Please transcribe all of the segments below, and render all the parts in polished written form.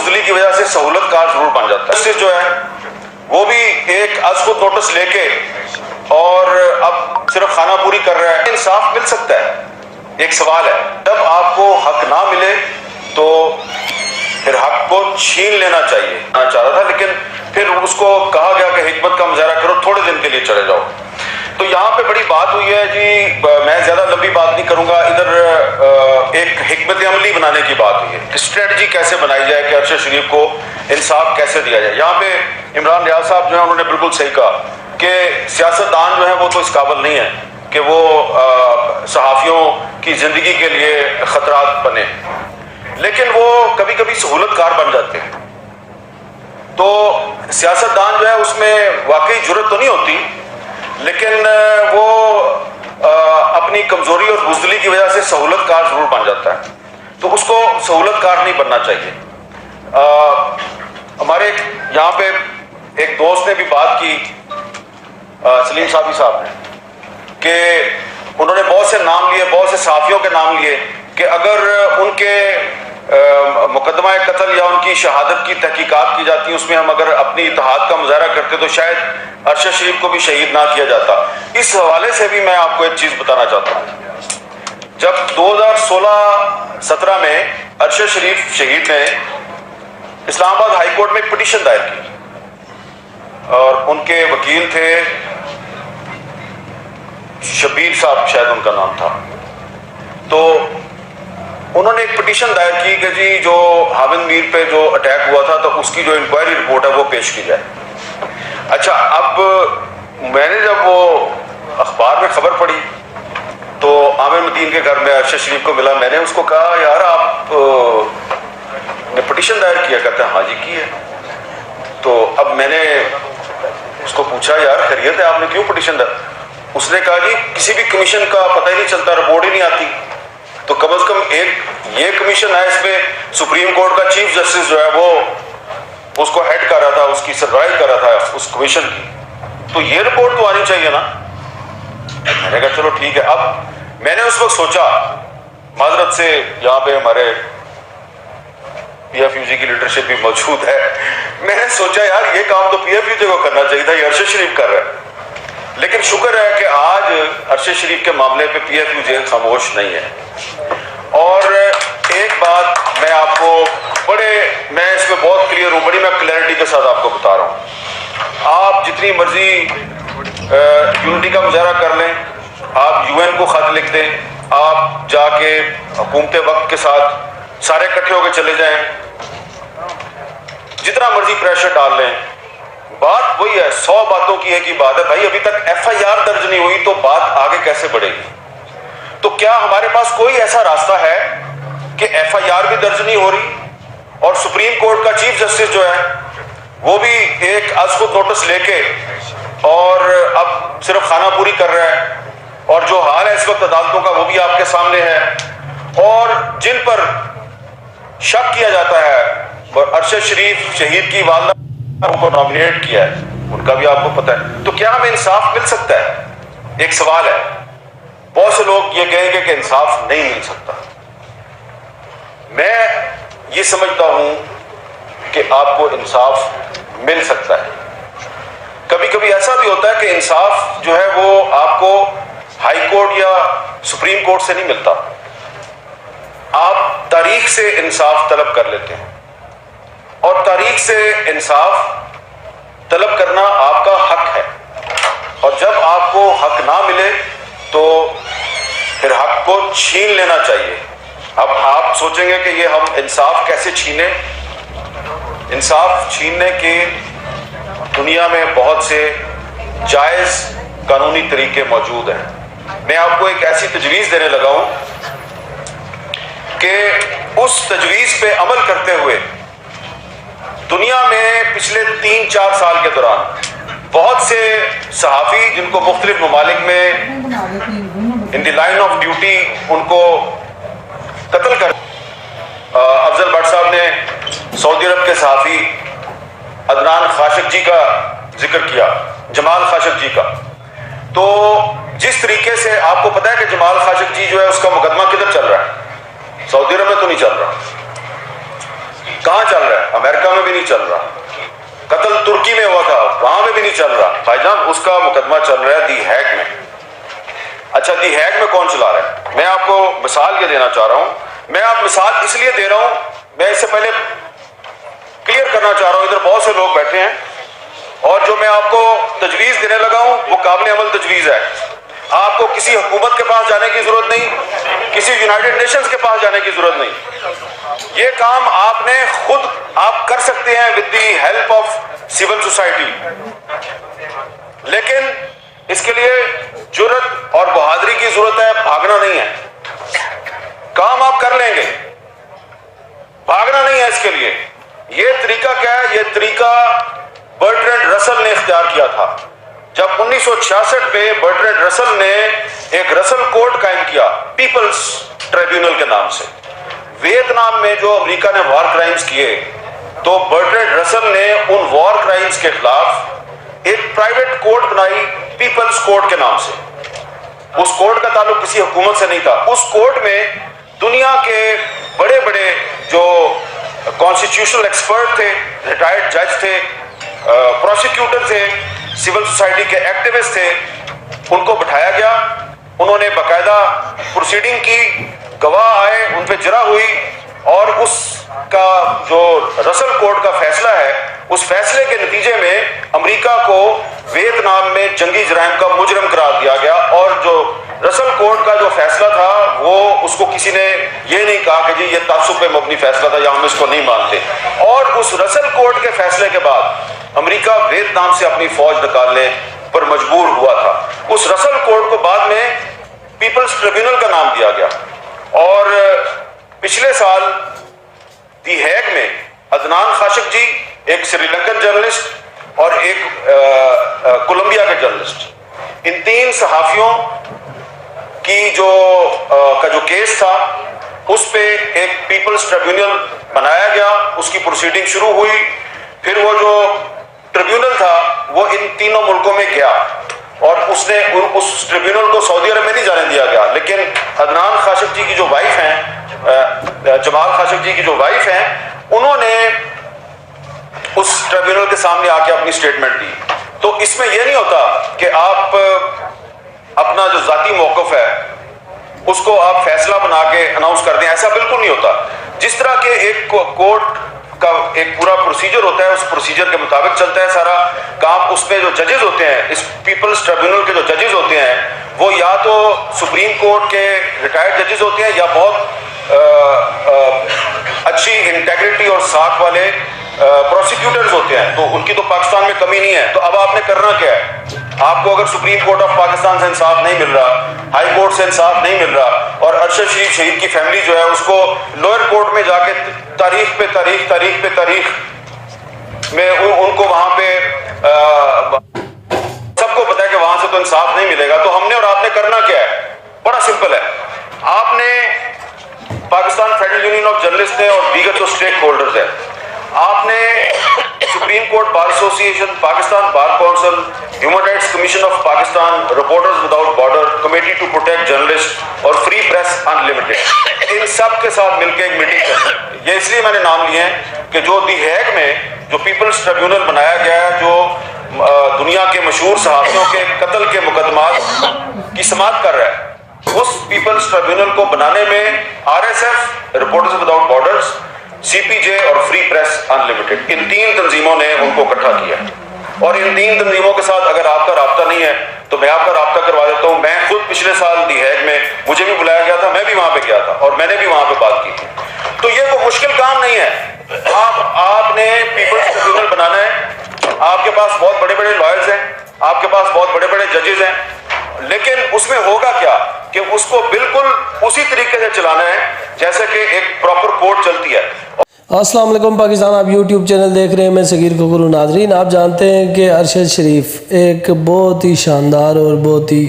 بزدلی کی وجہ سے سہولت کار ضرور بن جاتا ہے. جسٹس جو ہے وہ بھی ایک از خود نوٹس لے کے اور اب صرف خانہ پوری کر رہا ہے. انصاف مل سکتا ہے؟ ایک سوال ہے. جب آپ کو حق نہ ملے تو پھر حق کو چھین لینا چاہیے. چاہ رہا تھا لیکن پھر اس کو کہا گیا کہ حکمت کا مظاہرہ کرو، تھوڑے دن کے لیے چلے جاؤ. تو یہاں پہ بڑی بات ہوئی ہے جی، میں زیادہ لمبی بات نہیں کروں گا. ادھر ایک حکمت عملی بنانے کی بات ہوئی ہے کہ اسٹریٹجی کیسے بنائی جائے کہ ارشد شریف کو انصاف کیسے دیا جائے. یہاں پہ عمران ریاض صاحب جو ہیں انہوں نے بالکل صحیح کہا کہ سیاستدان جو ہیں وہ تو اس قابل نہیں ہے کہ وہ صحافیوں کی زندگی کے لیے خطرات بنے، لیکن وہ کبھی کبھی سہولت کار بن جاتے ہیں. تو سیاستدان جو ہے اس میں واقعی جرأت تو نہیں ہوتی، لیکن وہ اپنی کمزوری اور بزدلی کی وجہ سے سہولت کار ضرور بن جاتا ہے. تو اس کو سہولت کار نہیں بننا چاہیے. ہمارے یہاں پہ ایک دوست نے بھی بات کی، سلیم صابری صاحب نے، کہ انہوں نے بہت سے نام لیے، بہت سے صحافیوں کے نام لیے کہ اگر ان کے مقدمہ قتل یا ان کی شہادت کی تحقیقات کی جاتی، اس میں ہم اگر اپنی اتحاد کا مظاہرہ کرتے تو شاید ارشد شریف کو بھی شہید نہ کیا جاتا. اس حوالے سے بھی میں آپ کو ایک چیز بتانا چاہتا ہوں. جب 2016-17 میں ارشد شریف شہید نے اسلام آباد ہائی کورٹ میں ایک پٹیشن دائر کی اور ان کے وکیل تھے شبیر صاحب، شاید ان کا نام تھا. تو انہوں نے ایک پٹیشن دائر کی کہ جی جو حامد میر پہ جو اٹیک ہوا تھا تو اس کی جو انکوائری رپورٹ ہے وہ پیش کی جائے. اچھا، اب میں نے جب وہ اخبار میں خبر پڑھی تو عامر متین کے گھر میں ارشد شریف کو ملا. میں نے اس کو کہا یار آپ نے پٹیشن دائر کیا؟ کہتے ہیں ہاں جی کی ہے. تو اب میں نے اس کو پوچھا یار خیریت ہے، آپ نے کیوں پٹیشن دائر؟ اس نے کہا جی کسی بھی کمیشن کا پتہ ہی نہیں چلتا، رپورٹ ہی نہیں آتی. تو کم از کم ایک یہ کمیشن ہے، اس میں سپریم کورٹ کا چیف جسٹس جو ہے وہ اس کو ہیڈ کر رہا تھا، اس کی سربراہی کر رہا تھا اس کمیشن کی. تو یہ رپورٹ تو آنی چاہیے نا. میں نے کہا چلو ٹھیک ہے. اب میں نے اس وقت سوچا، معذرت سے یہاں پہ ہمارے پی ایف یو جی کی لیڈرشپ بھی موجود ہے، میں نے سوچا یار یہ کام تو پی ایف یو جی کو کرنا چاہیے تھا، یہ ارشد شریف کر رہا ہے. لیکن شکر ہے کہ آج ارشد شریف کے معاملے پہ پی ایف یو جے خاموش نہیں ہے. اور ایک بات میں آپ کو میں اس میں بہت کلیئر ہوں، بڑی میں کلیئرٹی کے ساتھ آپ کو بتا رہا ہوں. آپ جتنی مرضی یونٹی کا مظاہرہ کر لیں، آپ یو این کو خط لکھ دیں، آپ جا کے حکومت وقت کے ساتھ سارے اکٹھے ہو کے چلے جائیں، جتنا مرضی پریشر ڈال لیں، بات وہی ہے. 100 باتوں کی ایک ہی بات ہے بھائی، ابھی تک ایف آئی آر درج نہیں ہوئی تو بات آگے کیسے بڑھے گی؟ تو کیا ہمارے پاس کوئی ایسا راستہ ہے کہ ایف آئی آر بھی درج نہیں ہو رہی اور سپریم کورٹ کا چیف جسٹس جو ہے وہ بھی ایک از خود نوٹس لے کے اور اب صرف خانہ پوری کر رہا ہے، اور جو حال ہے اس وقت عدالتوں کا وہ بھی آپ کے سامنے ہے، اور جن پر شک کیا جاتا ہے ارشد شریف شہید کی والدہ کو نامینیٹ کیا ہے، ان کا بھی آپ کو پتہ ہے. تو کیا ہمیں انصاف مل سکتا ہے؟ ایک سوال ہے. بہت سے لوگ یہ کہیں گے کہ انصاف نہیں مل سکتا. میں یہ سمجھتا ہوں کہ آپ کو انصاف مل سکتا ہے. کبھی کبھی ایسا بھی ہوتا ہے کہ انصاف جو ہے وہ آپ کو ہائی کورٹ یا سپریم کورٹ سے نہیں ملتا، آپ تاریخ سے انصاف طلب کر لیتے ہیں، اور تاریخ سے انصاف طلب کرنا آپ کا حق ہے. اور جب آپ کو حق نہ ملے تو پھر حق کو چھین لینا چاہیے. اب آپ سوچیں گے کہ یہ ہم انصاف کیسے چھینیں؟ انصاف چھیننے کے دنیا میں بہت سے جائز قانونی طریقے موجود ہیں. میں آپ کو ایک ایسی تجویز دینے لگا ہوں کہ اس تجویز پہ عمل کرتے ہوئے دنیا میں پچھلے 3-4 سال کے دوران بہت سے صحافی جن کو مختلف ممالک میں ان دی لائن آف ڈیوٹی ان کو قتل کر، افضل بٹ صاحب نے سعودی عرب کے صحافی عدنان خاشقجی کا ذکر کیا، جمال خاشقجی کا. تو جس طریقے سے آپ کو پتا ہے کہ جمال خاشقجی جو ہے اس کا مقدمہ کدھر چل رہا ہے؟ سعودی عرب میں تو نہیں چل رہا. کہاں چل رہا ہے؟ امریکہ میں بھی نہیں چل رہا. قتل ترکی میں ہوا تھا, وہاں میں بھی نہیں چل رہا بھائی جان. اس کا مقدمہ چل رہا ہے دی ہیگ میں. اچھا, دی ہیگ میں کون چلا رہا ہے؟ میں آپ کو مثال یہ دینا چاہ رہا ہوں. میں آپ مثال اس لیے دے رہا ہوں, میں اس سے پہلے کلیئر کرنا چاہ رہا ہوں, ادھر بہت سے لوگ بیٹھے ہیں اور جو میں آپ کو تجویز دینے لگا ہوں وہ قابل عمل تجویز ہے. آپ کو کسی حکومت کے پاس جانے کی ضرورت نہیں, کسی یونائٹڈ نیشنز کے پاس جانے کی ضرورت نہیں. یہ کام آپ نے خود آپ کر سکتے ہیں with the help of civil society. لیکن اس کے لیے جرت اور بہادری کی ضرورت ہے, بھاگنا نہیں ہے. کام آپ کر لیں گے, بھاگنا نہیں ہے اس کے لیے. یہ طریقہ کیا ہے؟ یہ طریقہ برٹرینڈ رسل نے اختیار کیا تھا. جب 1966 میں برٹرینڈ رسل نے ایک رسل کوڈ قائم کیا پیپلز ٹریبیونل کے نام سے. ویتنام میں جو امریکہ نے وار کرائمز کیے تو برٹرینڈ رسل نے ان وار کرائمز کے خلاف ایک پرائیویٹ کوڈ بنائی پیپلز کوڈ کے نام سے. اس کوڈ کا تعلق کسی حکومت سے نہیں تھا. اس کوڈ میں دنیا کے بڑے بڑے جو کانسٹیٹیوشنل ایکسپرٹ تھے, ریٹائرڈ جج تھے, پروسیکیوٹر تھے, سول سوسائٹی کے ایکٹیوسٹ تھے, ان کو بٹھایا گیا. انہوں نے باقاعدہ پروسیڈنگ کی, گواہ آئے, ان پہ جرح ہوئی اور اس کا جو رسل کوڈ کا فیصلہ ہے اس فیصلے کے نتیجے میں امریکہ کو ویتنام میں جنگی جرائم کا مجرم قرار دیا گیا. اور جو رسل کوڈ کا جو فیصلہ تھا وہ اس کو کسی نے یہ نہیں کہا کہ جی یہ تعصب پہ مبنی فیصلہ تھا یا ہم اس کو نہیں مانتے. اور اس رسل کوڈ کے فیصلے کے بعد امریکہ ویتنام سے اپنی فوج نکالنے پر مجبور ہوا تھا. اس رسل کوڈ کو بعد میں پیپلز ٹریبیونل کا نام دیا گیا. اور پچھلے سال دی ہیگ میں عدنان خاشق جی, ایک سری لنکن جرنلسٹ اور ایک کولمبیا کے جرنلسٹ, ان 3 صحافیوں کی جو کیس تھا اس پہ ایک پیپلز ٹریبیونل بنایا گیا. اس کی پروسیڈنگ شروع ہوئی. پھر وہ جو ٹریبیونل تھا وہ ان تینوں ملکوں میں گیا اور اس ٹریبیونل کو سعودی عرب میں نہیں جانے دیا گیا. لیکن عدنان خاشق جی کی جو وائف ہیں, جمال خاشق جی کی جو وائف ہیں, انہوں نے اس ٹریبیونل کے سامنے آ کے اپنی سٹیٹمنٹ دی. تو اس میں یہ نہیں ہوتا کہ آپ اپنا جو ذاتی موقف ہے اس کو آپ فیصلہ بنا کے اناؤنس کر دیں, ایسا بالکل نہیں ہوتا. جس طرح کے ایک کورٹ کا ایک پورا پروسیجر ہوتا ہے, اس پروسیجر کے مطابق چلتا ہے سارا کام. اس میں جو ججز ہوتے ہیں, اس پیپلز ٹریبیونل کے جو ججز ہوتے ہیں وہ یا تو سپریم کورٹ کے ریٹائرڈ ججز ہوتے ہیں یا بہت اچھی انٹیگریٹی اور ساکھ والے پروسیکیوٹرز ہوتے ہیں. تو ان کی تو پاکستان میں کمی نہیں ہے. تو اب آپ نے کرنا کیا ہے؟ آپ کو اگر سپریم کورٹ آف پاکستان سے انصاف نہیں مل رہا, ہائی کورٹ سے انصاف نہیں مل رہا, اور ارشد شریف شہید کی فیملی جو ہے اس کو لوئر کورٹ میں جا کے تاریخ پہ تاریخ میں ان کو وہاں پہ سب کو پتا ہے کہ وہاں سے تو انصاف نہیں ملے گا. تو ہم نے اور آپ نے کرنا کیا ہے؟ بڑا سمپل ہے. آپ نے Pakistan federal union of journalist نے اور دیگر جو اسٹیک ہولڈرز ہیں, آپ نے سپریم کورٹ بار ایسوسی ایشن, Pakistan bar council, human rights commission of Pakistan, reporters without border, committee to protect journalist اور فری پریس ان لمیٹڈ, ان سب کے ساتھ مل کے ایک میٹنگ کریں. یہ اس لیے میں نے نام لیے ہیں کہ جو دی ہیگ میں جو پیپلز ٹریبیونل بنایا گیا ہے, جو دنیا کے مشہور صحافیوں کے قتل کے مقدمات کی سماعت کر رہا ہے, اس پیپلز ٹریبیونل کو بنانے میں RSF, reporters without borders, CPJ اور فری پریس ان لمیٹڈ, ان 3 تنظیموں نے ان کو اکٹھا کیا. اور ان 3 تنظیموں کے ساتھ اگر آپ کا رابطہ نہیں ہے تو میں آپ کا رابطہ کروا دیتا ہوں. میں خود پچھلے سال دی ہیگ میں مجھے بھی بلایا گیا تھا, میں بھی وہاں پہ گیا تھا اور میں نے بھی وہاں پہ بات کی تھی. تو یہ کوئی مشکل کام نہیں ہے. آپ نے پیپلز ٹریبیونل بنانا ہے, آپ کے پاس بہت بڑے بڑے لائرز ہیں, آپ کے پاس بہت بڑے بڑے ججز ہیں, لیکن اس میں ہوگا کیا کہ اس کو بالکل اسی طریقے سے چلانا ہے جیسے کہ ایک پراپر کورٹ چلتی ہے. السلام علیکم پاکستان, آپ یوٹیوب چینل دیکھ رہے ہیں, میں صغیر ککرو. ناظرین, آپ جانتے ہیں کہ ارشد شریف ایک بہت ہی شاندار اور بہت ہی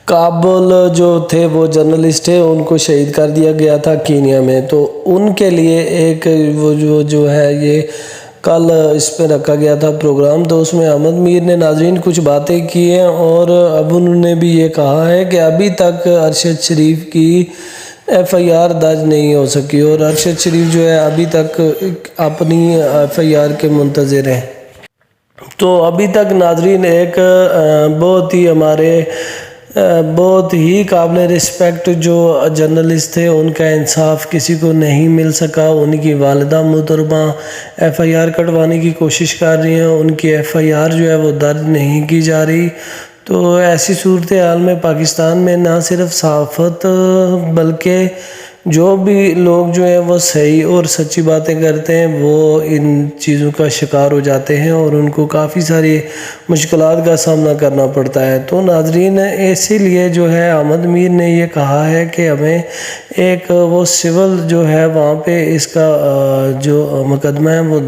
قابل جو تھے وہ جرنلسٹ تھے, ان کو شہید کر دیا گیا تھا کینیا میں. تو ان کے لیے ایک وہ جو ہے یہ کل اس پہ رکھا گیا تھا پروگرام, تو اس میں احمد میر نے ناظرین کچھ باتیں کی ہیں اور اب انہوں نے بھی یہ کہا ہے کہ ابھی تک ارشد شریف کی FIR درج نہیں ہو سکی اور ارشد شریف جو ہے ابھی تک اپنی FIR کے منتظر ہیں۔ تو ابھی تک ناظرین ایک بہت ہی ہمارے بہت ہی قابل رسپیکٹ جو جرنلسٹ تھے، ان کا انصاف کسی کو نہیں مل سکا۔ ان کی والدہ محترمہ FIR کٹوانے کی کوشش کر رہی ہیں، ان کی FIR جو ہے وہ درج نہیں کی جا رہی۔ تو ایسی صورتحال میں پاکستان میں نہ صرف صحافت بلکہ جو بھی لوگ جو ہیں وہ صحیح اور سچی باتیں کرتے ہیں وہ ان چیزوں کا شکار ہو جاتے ہیں اور ان کو کافی ساری مشکلات کا سامنا کرنا پڑتا ہے۔ تو ناظرین اسی لیے جو ہے احمد میر نے یہ کہا ہے کہ ہمیں ایک وہ سول جو ہے وہاں پہ اس کا جو مقدمہ ہے وہ